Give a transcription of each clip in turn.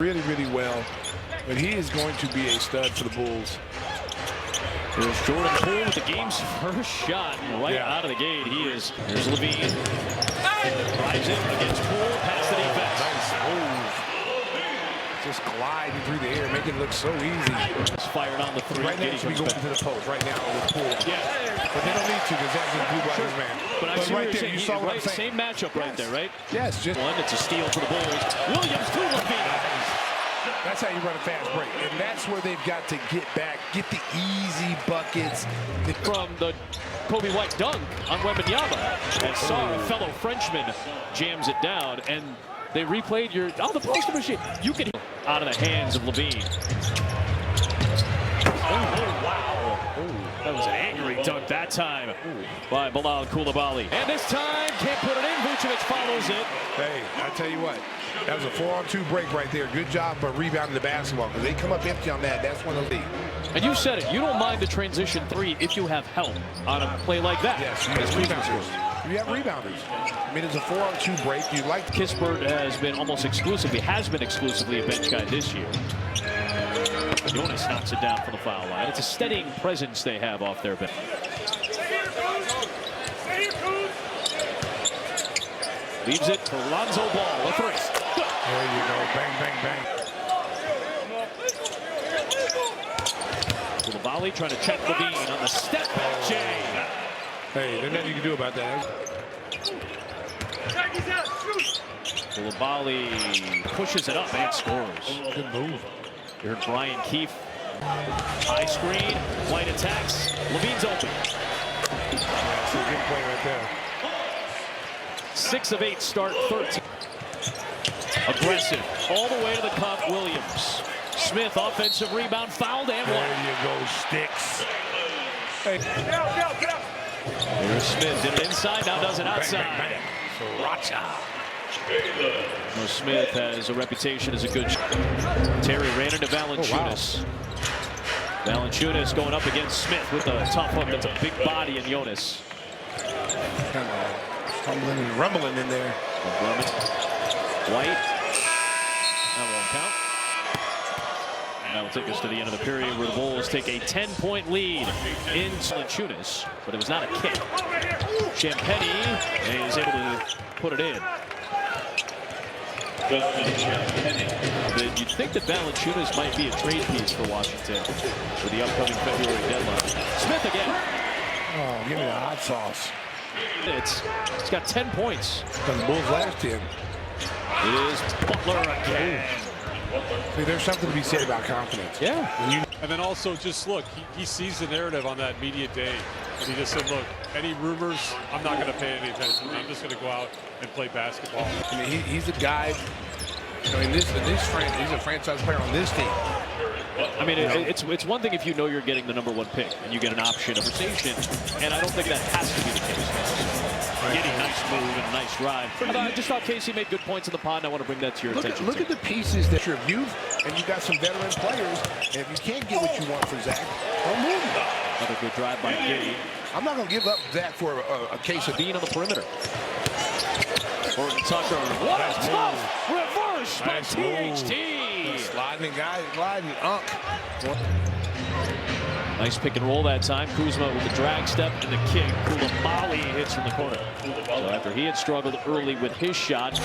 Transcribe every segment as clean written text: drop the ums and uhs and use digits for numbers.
really, really well, but he is going to be a stud for the Bulls. There's Jordan Poole with the game's first shot right out of the gate. Here's Levine. Drives it against Poole, past the defense. Nice move. Just gliding through the air, making it look so easy. It's fired on the three. Right now, he should be going to the post right now with Poole. Yeah. But they don't need to because that's a blue by his man. But I see right what you're there, saying. you saw what I'm saying. Same matchup right there, right? Yes. Just one. It's a steal for the Bulls. Williams to Levine. That's how you run a fast break. And that's where they've got to get back, get the easy buckets. From the Kobe White dunk on Wembanyama. And saw a fellow Frenchman jams it down. And they replayed the poster machine. You can out of the hands of Levine. Oh, wow. That was an angry dunk that time by Bilal Coulibaly. And this time, can't put it in. Vucevic follows it. Hey, I tell you what, that was a 4-on-2 break right there. Good job for rebounding the basketball because they come up empty on that. That's one of the. And you said it. You don't mind the transition three if you have help on a play like that. Yes, you have rebounders. You have rebounders. I mean, it's a 4-on-2 break. You like Kispert has been exclusively a bench guy this year. Jonas knocks it down from the foul line. It's a steadying presence they have off their bench. Leaves it to Lonzo Ball. A three. There you go. Bang, bang, bang. Coulibaly trying to check Levine on the step back. Jay. Hey, there's nothing you can do about that. Coulibaly pushes it up and scores. Good move. You heard Brian Keefe. High screen. White attacks. Levine's open. That's a good play right there. 6 of 8 start 13. Aggressive. All the way to the cup. Williams. Smith offensive rebound. Fouled and one. There you go, Sticks. Hey. Get out. Here's Smith. Did it inside. Now does it outside. Bang, bang, bang. Sriracha. Smith has a reputation as a good shot. Terry ran into Valanciunas. Valanciunas going up against Smith with a tough hook. That's a big body in Jonas. Kind of stumbling and rumbling in there. White. That won't count. And that will take us to the end of the period where the Bulls take a 10-point lead in Valanciunas, but it was not a kick. Champagnie is able to put it in. You'd think that Valanciunas might be a trade piece for Washington for the upcoming February deadline. Smith again. Oh, give me the hot sauce. It's got 10 points. Because the Bulls last 10. It is Butler again. See, there's something to be said about confidence. Yeah. And then also just look, he sees the narrative on that media day. And he just said, look, any rumors, I'm not going to pay any attention. I'm just going to go out and play basketball. I mean, he's a guy, you know, in this franchise, he's a franchise player on this team. I mean, it's one thing if you know you're getting the #1 pick and you get an option of rotation, and I don't think that has to be the case. Getting nice move and a nice drive. I just thought Casey made good points in the pod, and I want to bring that to your attention. Look at the pieces that you've used, and you got some veteran players. And if you can't get what you want from Zach, don't move him. Another good drive by Giddy. I'm not going to give up Zach for a case of being on the perimeter. Horton Tucker. What a tough reverse by THT. Sliding guy, gliding Unk. Nice pick and roll that time. Kuzma with the drag step and the kick. Coulibaly hits from the corner. So after he had struggled early with his shot,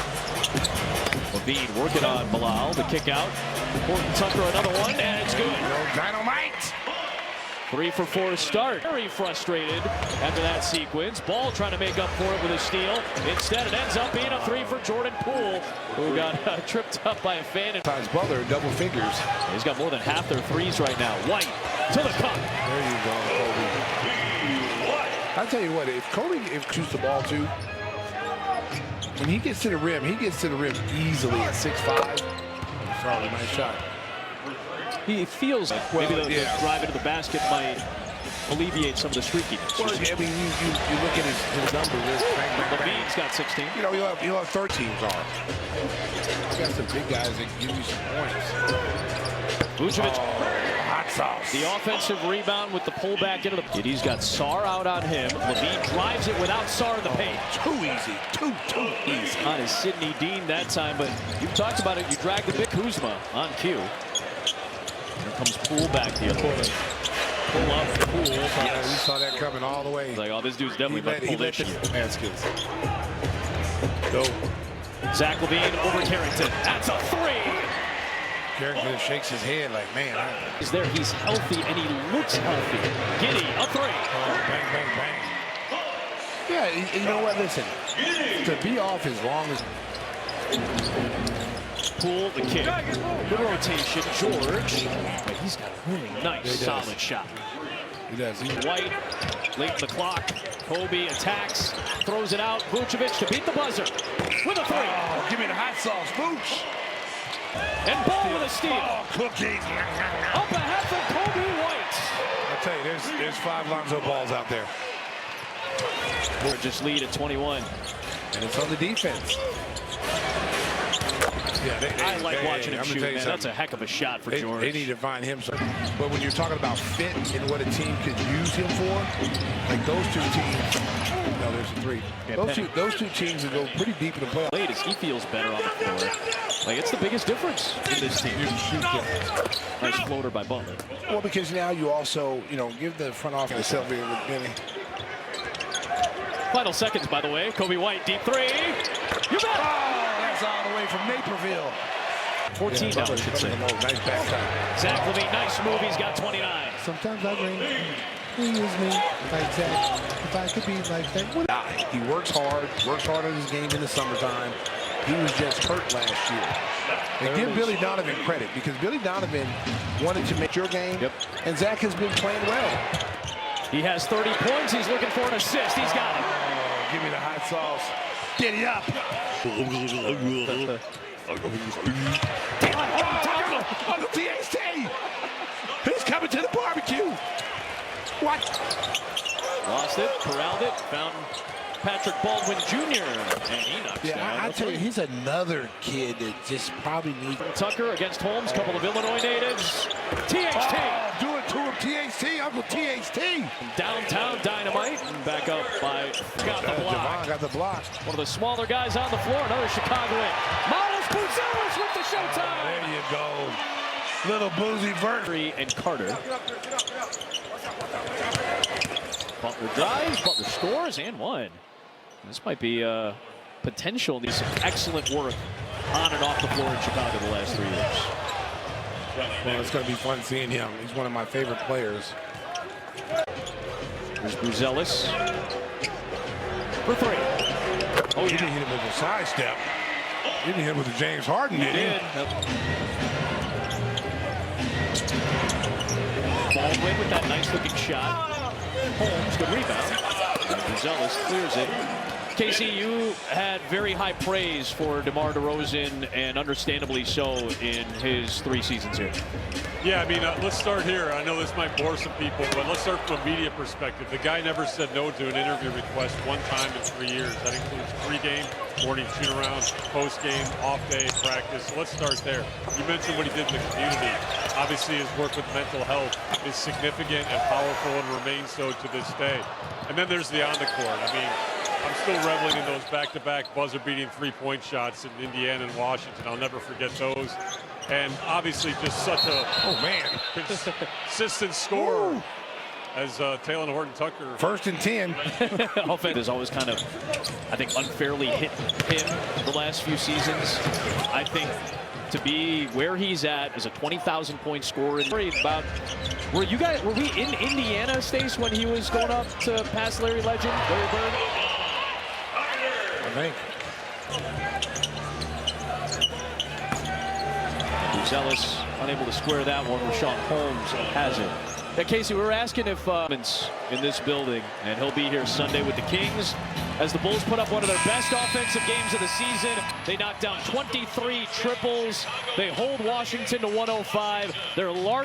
Levine working on Bilal. The kick out. Horton Tucker another one, and it's good. Dynamite. 3 for 4 start. Very frustrated after that sequence. Ball trying to make up for it with a steal. Instead, it ends up being a 3 for Jordan Poole, who got tripped up by a fan. Times Butler, double figures. He's got more than half their threes right now. White to the cup. There you go, Kobe. I'll tell you what, if Kobe shoots the ball too, when he gets to the rim, easily at 6'5". Solid, nice shot. He feels like maybe the drive into the basket might alleviate some of the streakiness. Well, I mean, you look at his numbers. Levine's got 16. You know, he'll have 13 arms. He's got some big guys that give you some points. Vucevic. Hot sauce. The offensive rebound with the pullback into the. He's got Sarr out on him. Levine drives it without Sarr in the paint. Too easy. Too easy. On his Sidney Dean that time, but you've talked about it. You drag the big Kuzma on cue. Here comes Poole back the other way. Pull up, Poole. Yeah, we saw that coming all the way. Like, oh, this dude's definitely about to pull this shit. Go. Zach Levine over Carrington. That's a three. Carrington shakes his head like, man. Is there? He's healthy and he looks healthy. Giddy, a three. Oh, bang, bang, bang. Yeah, you know what? Listen, to be off as long as. Poole, the kick. Good rotation, George. But he's got a really nice, solid shot. He does. White, late in the clock. Kobe attacks, throws it out. Vucevic to beat the buzzer with a three. Oh, give me the hot sauce, Vooch. And Ball with a steal. Oh, cookie. Up ahead for Kobe White. I tell you, there's 5 Lonzo balls out there. We're just lead at 21. And it's on the defense. Yeah, I like watching him shoot, man. That's a heck of a shot for George. They need to find him some. But when you're talking about fit and what a team could use him for, like those two teams. No, there's a three. Yeah, those two teams will go pretty deep in the playoffs. Late as he feels better on the floor. Like, it's the biggest difference in this team. Nice floater by Butler. Well, because now you also, give the front office a selfie with Benny. Final seconds, by the way. Kobe White, deep three. You bet. That's all the way from Naperville. 14 now, I should say. Nice back time. Zach Levine, nice move. He's got 29. Sometimes I dream. He is me, like Zach. If I could be like that. He works hard on his game in the summertime. He was just hurt last year. And give Billy Donovan credit, because Billy Donovan wanted to make your game, and Zach has been playing well. He has 30 points. He's looking for an assist. He's got it. Oh, give me the hot sauce. Get it up. Uncle THT. He's coming to the barbecue. What? Lost it, corralled it, found Patrick Baldwin Jr. and he knocks down. I tell you, he's another kid that just probably needs. Tucker against Holmes, couple of Illinois natives. THT. Oh, do it to him, THT, Uncle THT. Downtown Dynamite, back up by got the block. Javon got the block. One of the smaller guys on the floor, another Chicagoan. Miles Wizars with the showtime. There you go. Little boozy vert. And Carter. Butler drives, Butler scores, and one. This might be potential. Needs some excellent work on and off the floor in Chicago the last 3 years. Well, it's going to be fun seeing him. He's one of my favorite players. There's Buzelis for three. Oh, you didn't hit him with a sidestep. You didn't hit him with a James Harden, did you? Baldwin with that nice-looking shot. Holmes, good rebound. Buzelis clears it. Casey, you had very high praise for DeMar DeRozan, and understandably so, in his 3 seasons here. Yeah, I mean, let's start here. I know this might bore some people, but let's start from a media perspective. The guy never said no to an interview request one time in 3 years. That includes pregame, morning shoot-around, postgame, off-day practice. So let's start there. You mentioned what he did in the community. Obviously, his work with mental health is significant and powerful and remains so to this day. And then there's the on the court. I mean, I'm still reveling in those back-to-back buzzer-beating 3-point shots in Indiana and Washington. I'll never forget those. And obviously just such a consistent scorer as Taylor Horton Tucker. 1st and 10. Offense has always kind of, I think, unfairly hit him the last few seasons. I think to be where he's at as a 20,000-point scorer. About were we in Indiana, Stace, when he was going up to pass Larry Legend, Larry Bird? I think. Buzelis unable to square that one. Rashawn Holmes has it. Now, Casey, we were asking if in this building, and he'll be here Sunday with the Kings as the Bulls put up one of their best offensive games of the season. They knocked down 23 triples. They hold Washington to 105. They're large.